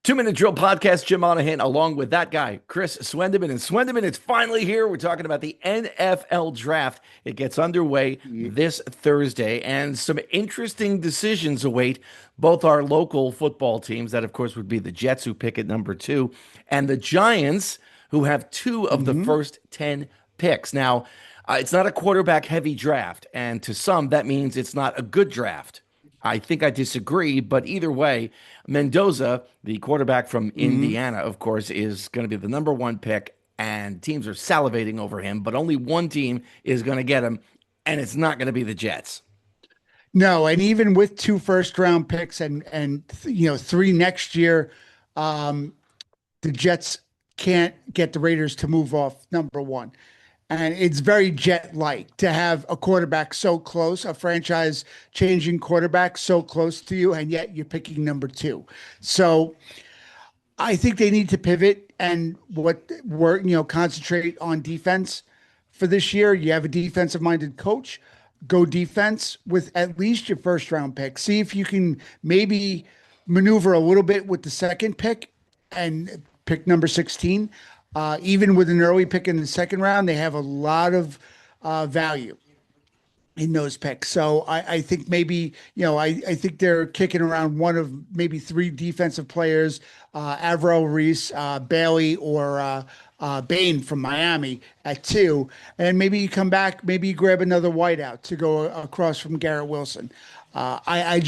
2 Minute Drill Podcast, Jim Monahan, along with that guy, Chris Swendeman. And Swendeman, it's finally here. We're talking about the NFL draft. It gets underway this Thursday, and some interesting decisions await both our local football teams, that, of course, would be the Jets, who pick at number 2, and the Giants, who have 2 of the first 10 picks. Now, it's not a quarterback-heavy draft, and to some, that means it's not a good draft. I think I disagree, but either way, Mendoza, the quarterback from Indiana, of course, is going to be the number 1 pick, and teams are salivating over him, but only one team is going to get him, and it's not going to be the Jets. No, and even with 2 first-round picks and 3 next year, the Jets can't get the Raiders to move off number 1. And it's very Jet-like to have a quarterback so close, a franchise-changing quarterback so close to you, and yet you're picking number 2. So I think they need to pivot and concentrate on defense for this year. You have a defensive-minded coach. Go defense with at least your first-round pick. See if you can maybe maneuver a little bit with the second pick and pick number 16. Even with an early pick in the second round, they have a lot of value in those picks. So I think maybe, I think they're kicking around one of maybe 3 defensive players, Avril Reese, Bailey, or Bain from Miami at 2. And maybe you come back, maybe you grab another wideout to go across from Garrett Wilson. I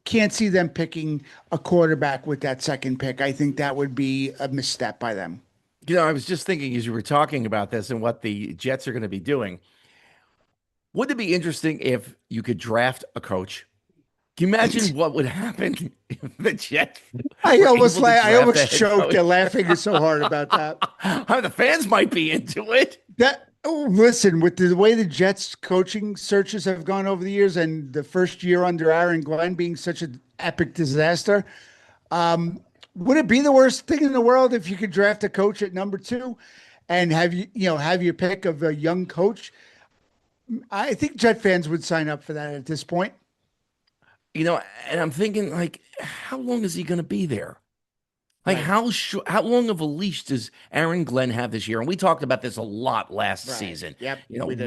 can't see them picking a quarterback with that second pick. I think that would be a misstep by them. I was just thinking as you were talking about this and what the Jets are going to be doing. Wouldn't it be interesting if you could draft a coach? Can you imagine what would happen if the Jets? I almost choked at laughing so hard about that. The fans might be into it. Listen, with the way the Jets coaching searches have gone over the years, and the first year under Aaron Glenn being such an epic disaster, would it be the worst thing in the world if you could draft a coach at number 2 and have your pick of a young coach? I think Jet fans would sign up for that at this point. And I'm thinking, how long is he going to be there? Right. How long of a leash does Aaron Glenn have this year? And we talked about this a lot last season. Yep.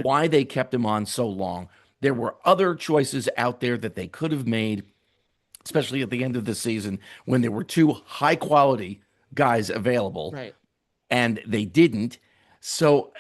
Why they kept him on so long. There were other choices out there that they could have made, especially at the end of the season when there were 2 high-quality guys available. Right. And they didn't. So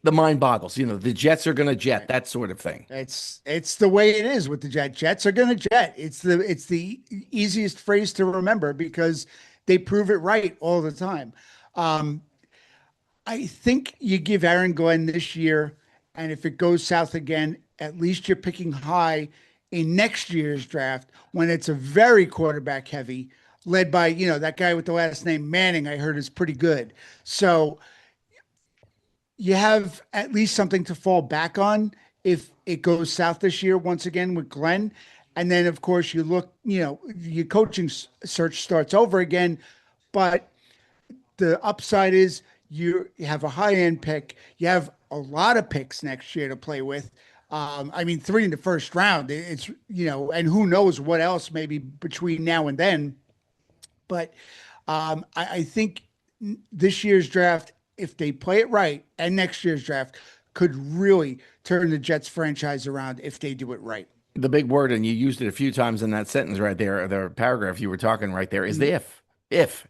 the mind boggles. The Jets are going to jet, that sort of thing. It's the way it is with the Jets. Jets are going to jet. It's the easiest phrase to remember because they prove it right all the time. I think you give Aaron Glenn this year, and if it goes south again, at least you're picking high in next year's draft when it's a very quarterback heavy, led by, that guy with the last name Manning, I heard is pretty good. So you have at least something to fall back on if it goes south this year, once again with Glenn. And then, of course, you look, your coaching search starts over again. But the upside is you have a high-end pick. You have a lot of picks next year to play with. 3 in the first round. It's, and who knows what else maybe between now and then. But I think this year's draft, if they play it right, and next year's draft could really turn the Jets franchise around if they do it right. The big word, and you used it a few times in that sentence right there, the paragraph you were talking right there, is the if. If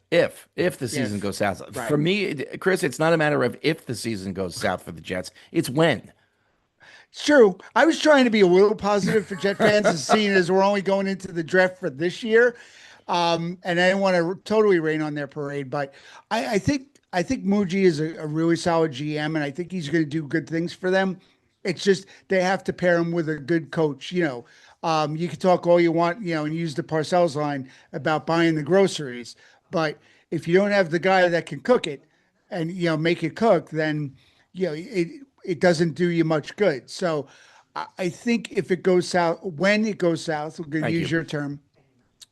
the season goes south. Right. For me, Chris, it's not a matter of if the season goes south for the Jets. It's when. It's true. I was trying to be a little positive for Jet fans, seeing as we're only going into the draft for this year. And I didn't want to totally rain on their parade, but I think Muji is a really solid GM, and I think he's going to do good things for them. It's just they have to pair him with a good coach. You can talk all you want, and use the Parcells line about buying the groceries, but if you don't have the guy that can cook it and make it cook, then it doesn't do you much good. So I think if it goes south, when it goes south, we're going to use your term.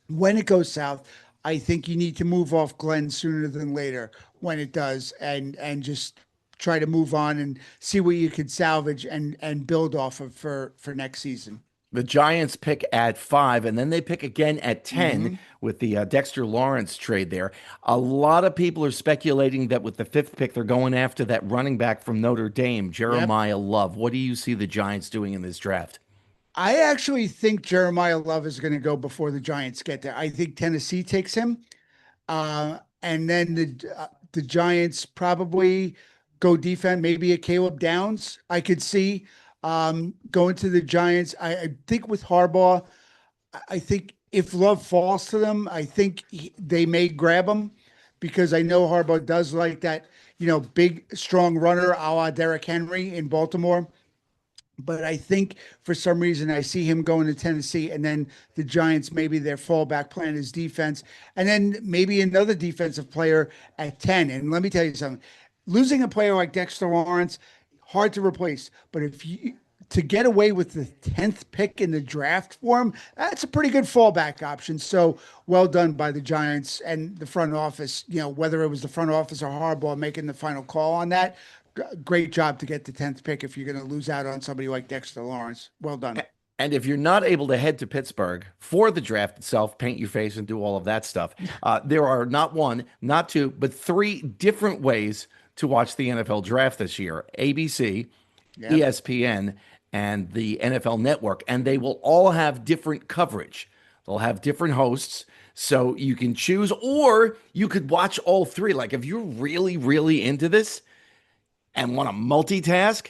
When it goes south, I think you need to move off Glenn sooner than later when it does, and just try to move on and see what you could salvage and build off of for next season. The Giants pick at 5, and then they pick again at 10 Hmm. with the Dexter Lawrence trade there. A lot of people are speculating that with the fifth pick, they're going after that running back from Notre Dame, Yep. Jeremiah Love. What do you see the Giants doing in this draft? I actually think Jeremiah Love is going to go before the Giants get there. I think Tennessee takes him. And then the Giants probably go defense, maybe a Caleb Downs. I could see going to the Giants. I think with Harbaugh, I think if Love falls to them, I think they may grab him because I know Harbaugh does like that, big, strong runner a la Derrick Henry in Baltimore. But I think for some reason I see him going to Tennessee, and then the Giants, maybe their fallback plan is defense, and then maybe another defensive player at 10. And let me tell you something, losing a player like Dexter Lawrence, hard to replace. But if you to get away with the 10th pick in the draft for him, that's a pretty good fallback option. So well done by the Giants and the front office, whether it was the front office or Harbaugh making the final call on that. Great job to get the 10th pick if you're going to lose out on somebody like Dexter Lawrence. Well done. And if you're not able to head to Pittsburgh for the draft itself, paint your face and do all of that stuff, there are not one, not two, but three different ways to watch the NFL draft this year: ABC, Yep. ESPN, and the NFL Network. And they will all have different coverage. They'll have different hosts. So you can choose, or you could watch all three. Like if you're really, really into this and want to multitask,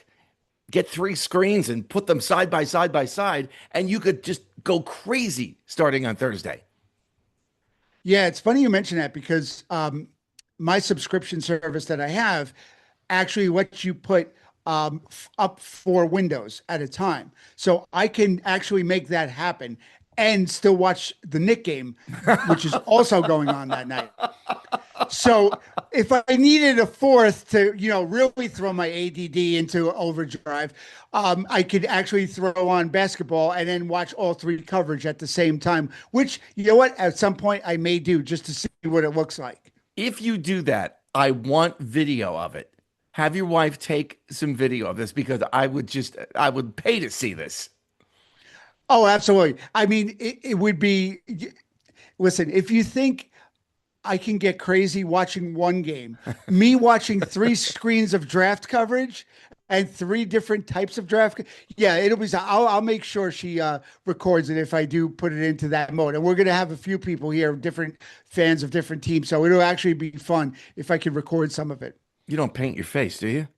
get three screens and put them side by side by side, and you could just go crazy starting on Thursday. Yeah, it's funny you mention that because my subscription service that I have actually lets you put up 4 windows at a time. So I can actually make that happen and still watch the Nick game, which is also going on that night. So if I needed a fourth to, really throw my ADD into overdrive, I could actually throw on basketball and then watch all three coverage at the same time, which, you know what, at some point I may do just to see what it looks like. If you do that, I want video of it. Have your wife take some video of this because I would pay to see this. Oh, absolutely. I mean, it would be, listen, if you think I can get crazy watching one game, me watching three screens of draft coverage and three different types of draft. Yeah, it'll be. I'll make sure she records it if I do put it into that mode. And we're gonna have a few people here, different fans of different teams, so it'll actually be fun if I can record some of it. You don't paint your face, do you?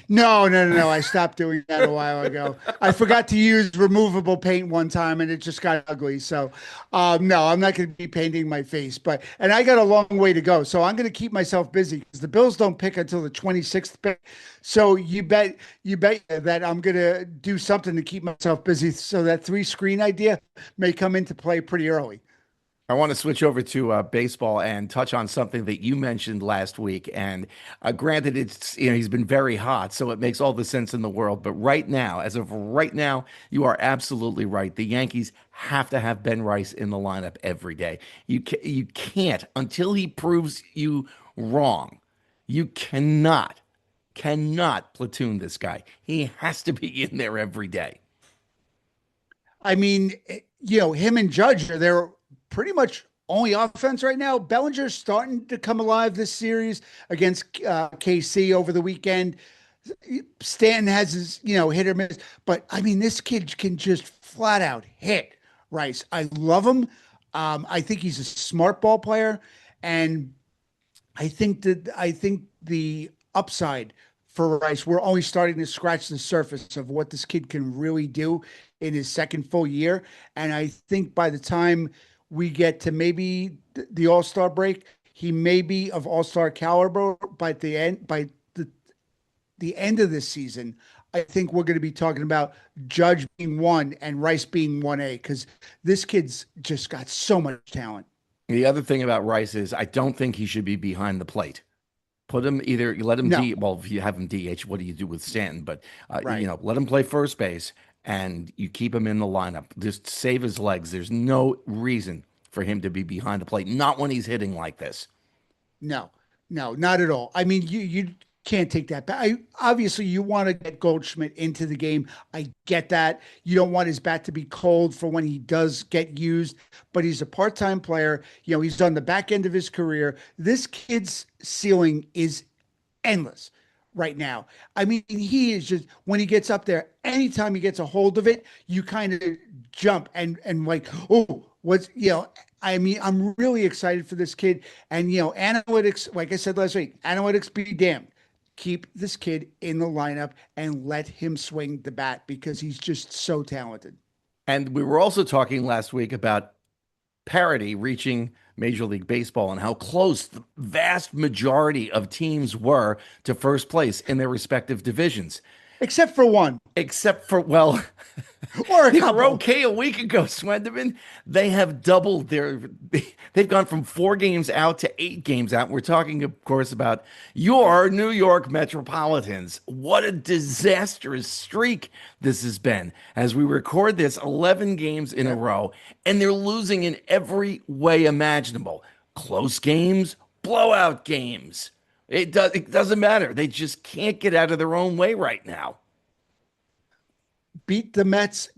No, no, no, no. I stopped doing that a while ago. I forgot to use removable paint one time and it just got ugly. So, no, I'm not going to be painting my face, and I got a long way to go. So I'm going to keep myself busy because the Bills don't pick until the 26th pick. So you bet that I'm going to do something to keep myself busy. So that three screen idea may come into play pretty early. I want to switch over to baseball and touch on something that you mentioned last week. And granted, it's he's been very hot, so it makes all the sense in the world. But right now, as of right now, you are absolutely right. The Yankees have to have Ben Rice in the lineup every day. You can't until he proves you wrong. You cannot platoon this guy. He has to be in there every day. I mean, him and Judge are there pretty much only offense right now. Bellinger's starting to come alive this series against KC over the weekend. Stanton has his, hit or miss, but I mean, this kid can just flat out hit Rice. I love him. I think he's a smart ball player, and I think the upside for Rice, we're only starting to scratch the surface of what this kid can really do in his second full year. And I think by the time we get to maybe the All-Star break, he may be of All-Star caliber. By the end of this season, I think we're going to be talking about Judge being one and Rice being 1A because this kid's just got so much talent. The other thing about Rice is I don't think he should be behind the plate. Put him either, you let him No, D. Well, if you have him DH, what do you do with Stanton? But right. let him play first base, and you keep him in the lineup. Just save his legs. There's no reason for him to be behind the plate. Not when he's hitting like this. No, no, not at all. I mean, you can't take that back. Obviously, you want to get Goldschmidt into the game. I get that. You don't want his bat to be cold for when he does get used, but he's a part-time player. He's on the back end of his career. This kid's ceiling is endless right now. I mean, he is just when he gets up there, anytime he gets a hold of it, you kind of jump and like, oh, I mean, I'm really excited for this kid. And analytics, like I said last week, analytics be damned. Keep this kid in the lineup and let him swing the bat because he's just so talented. And we were also talking last week about parity reaching Major League Baseball and how close the vast majority of teams were to first place in their respective divisions. Except for one. Except for, well, Or a they were couple. okay a week ago, Swenderman. They have doubled they've gone from 4 games out to 8 games out. We're talking, of course, about your New York Metropolitans. What a disastrous streak this has been. As we record this, 11 games in a row, and they're losing in every way imaginable. Close games, blowout games. It doesn't matter. They just can't get out of their own way right now. Beat the Mets,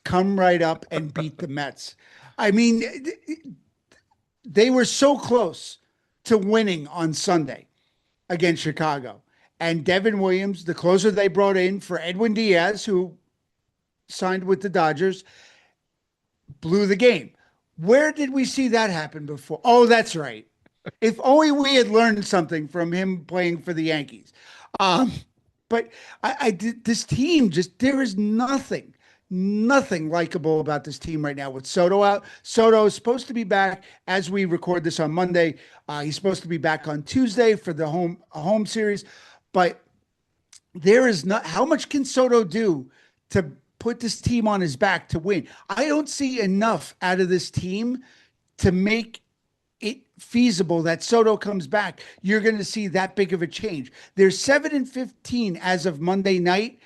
come right up and beat the Mets. I mean, they were so close to winning on Sunday against Chicago. And Devin Williams, the closer they brought in for Edwin Diaz, who signed with the Dodgers, blew the game. Where did we see that happen before? Oh, that's right. If only we had learned something from him playing for the Yankees. But I did this team just there is nothing likable about this team right now with Soto out. Soto is supposed to be back as we record this on Monday. He's supposed to be back on Tuesday for the home series, but there is not how much can Soto do to put this team on his back to win? I don't see enough out of this team to make it feasible that Soto comes back. You're going to see that big of a change. They're 7-15 as of Monday night,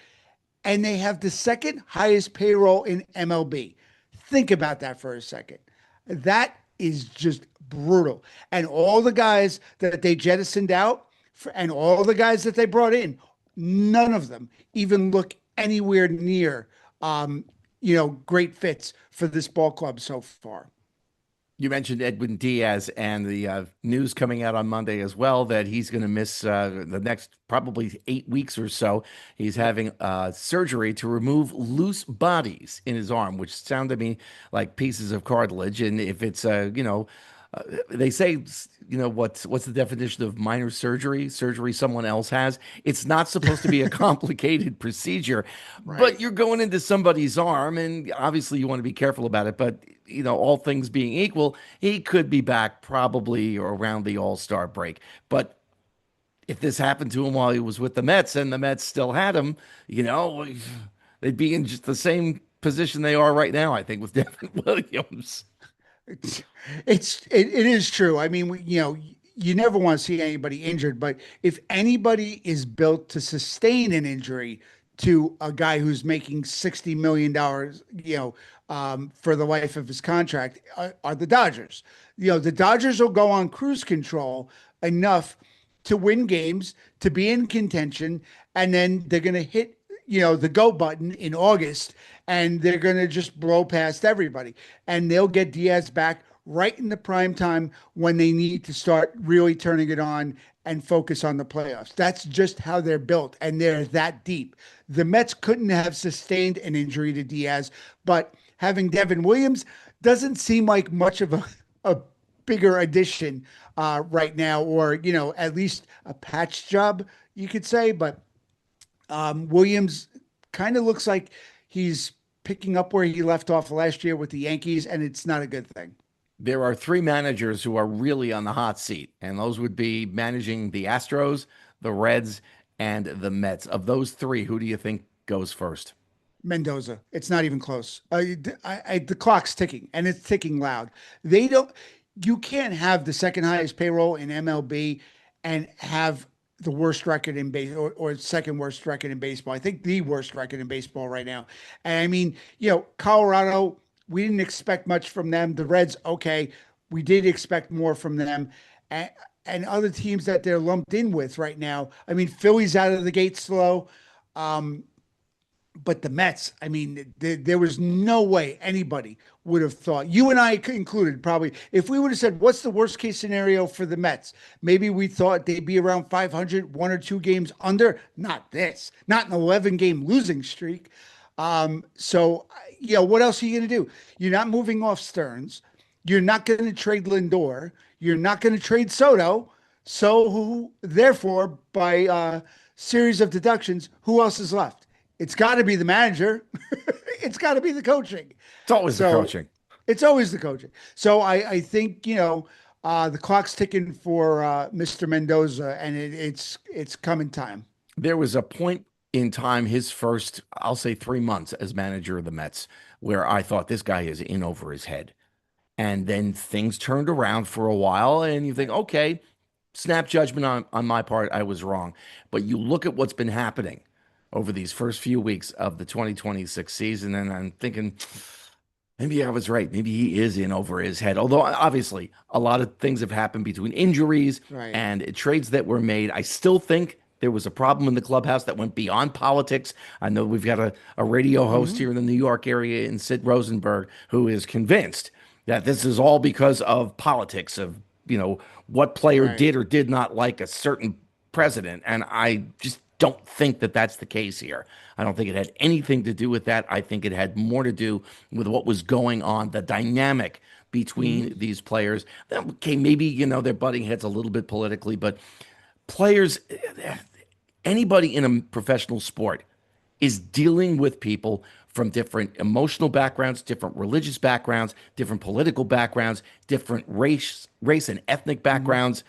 and they have the second highest payroll in MLB. Think about that for a second. That is just brutal. And all the guys that they jettisoned out and all the guys that they brought in, none of them even look anywhere near, great fits for this ball club so far. You mentioned Edwin Diaz and the news coming out on Monday as well that he's going to miss the next probably 8 weeks or so. He's having surgery to remove loose bodies in his arm, which sound to me like pieces of cartilage. And if it's, they say, what's the definition of minor surgery? Surgery someone else has. It's not supposed to be a complicated procedure, Right. but you're going into somebody's arm, and obviously you want to be careful about it. But all things being equal, he could be back probably around the All-Star break. But if this happened to him while he was with the Mets and the Mets still had him, they'd be in just the same position they are right now, I think, with Devin Williams. It is true. I mean, you never want to see anybody injured, but if anybody is built to sustain an injury to a guy who's making $60 million, for the life of his contract, are the Dodgers. The Dodgers will go on cruise control enough to win games, to be in contention, and then they're going to hit, the go button in August, and they're going to just blow past everybody. And they'll get Diaz back right in the prime time when they need to start really turning it on and focus on the playoffs. That's just how they're built, and they're that deep. The Mets couldn't have sustained an injury to Diaz, but having Devin Williams doesn't seem like much of a bigger addition right now, or, at least a patch job, you could say. But Williams kind of looks like he's picking up where he left off last year with the Yankees, and it's not a good thing. There are 3 managers who are really on the hot seat, and those would be managing the Astros, the Reds, and the Mets. Of those 3, who do you think goes first? Mendoza. It's not even close. The clock's ticking, and it's ticking loud. You can't have the second highest payroll in MLB and have the worst record in base or second worst record in baseball. I think the worst record in baseball right now. And I mean, Colorado, we didn't expect much from them. The Reds, okay, we did expect more from them. and other teams that they're lumped in with right now. I mean, Philly's out of the gate slow. Um, but the Mets, I mean, there was no way anybody would have thought, you and I included, probably, if we would have said, what's the worst case scenario for the Mets? Maybe we thought they'd be around 500, 1 or 2 games under. Not this, not an 11 game losing streak. So, what else are you going to do? You're not moving off Stearns. You're not going to trade Lindor. You're not going to trade Soto. So, therefore, by series of deductions, who else is left? It's got to be the manager. It's got to be the coaching. It's always the coaching. It's always the coaching. So I think, the clock's ticking for Mr. Mendoza, and it's coming time. There was a point in time, his first, I'll say 3 months as manager of the Mets, where I thought this guy is in over his head. And then things turned around for a while, and you think, okay, snap judgment on my part, I was wrong. But you look at what's been happening over these first few weeks of the 2026 season, and I'm thinking, maybe I was right. Maybe he is in over his head. Although, obviously, a lot of things have happened between injuries and trades that were made. I still think there was a problem in the clubhouse that went beyond politics. I know we've got a radio host here in the New York area, in Sid Rosenberg, who is convinced that this is all because of politics, of, what player did or did not like a certain president. And I just don't think that that's the case here. I don't think it had anything to do with that. I think it had more to do with what was going on, the dynamic between these players. Okay, maybe, they're butting heads a little bit politically, but players, anybody in a professional sport is dealing with people from different emotional backgrounds, different religious backgrounds, different political backgrounds, different race and ethnic backgrounds.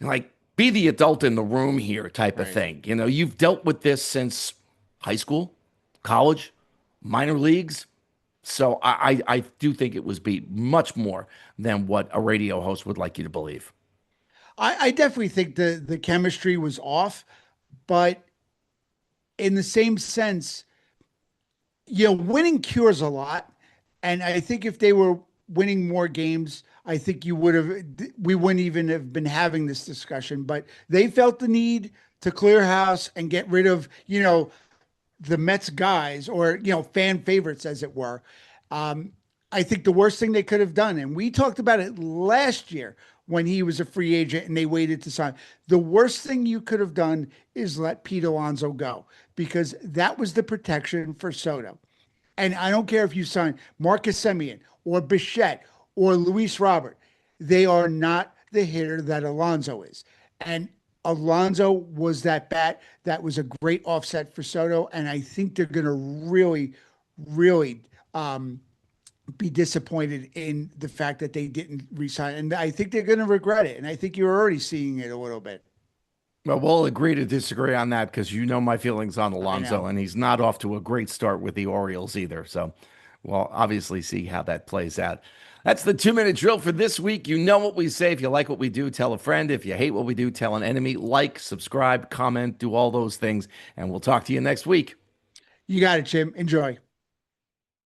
Like, be the adult in the room here type of thing. You've dealt with this since high school, college, minor leagues. So I do think it was much more than what a radio host would like you to believe. I definitely think the chemistry was off, but in the same sense, winning cures a lot. And I think if they were winning more games, I think we wouldn't even have been having this discussion, but they felt the need to clear house and get rid of, the Mets guys, or, fan favorites, as it were. I think the worst thing they could have done, and we talked about it last year when he was a free agent and they waited to sign, the worst thing you could have done is let Pete Alonso go, because that was the protection for Soto. And I don't care if you sign Marcus Semien or Bichette or Luis Robert, they are not the hitter that Alonso is. And Alonso was that bat that was a great offset for Soto. And I think they're going to really, really be disappointed in the fact that they didn't resign. And I think they're going to regret it. And I think you're already seeing it a little bit. Well, we'll agree to disagree on that, because my feelings on Alonso, and he's not off to a great start with the Orioles either. So we'll obviously see how that plays out. That's the 2-minute drill for this week. You know what we say. If you like what we do, tell a friend. If you hate what we do, tell an enemy. Like, subscribe, comment, do all those things. And we'll talk to you next week. You got it, Jim. Enjoy.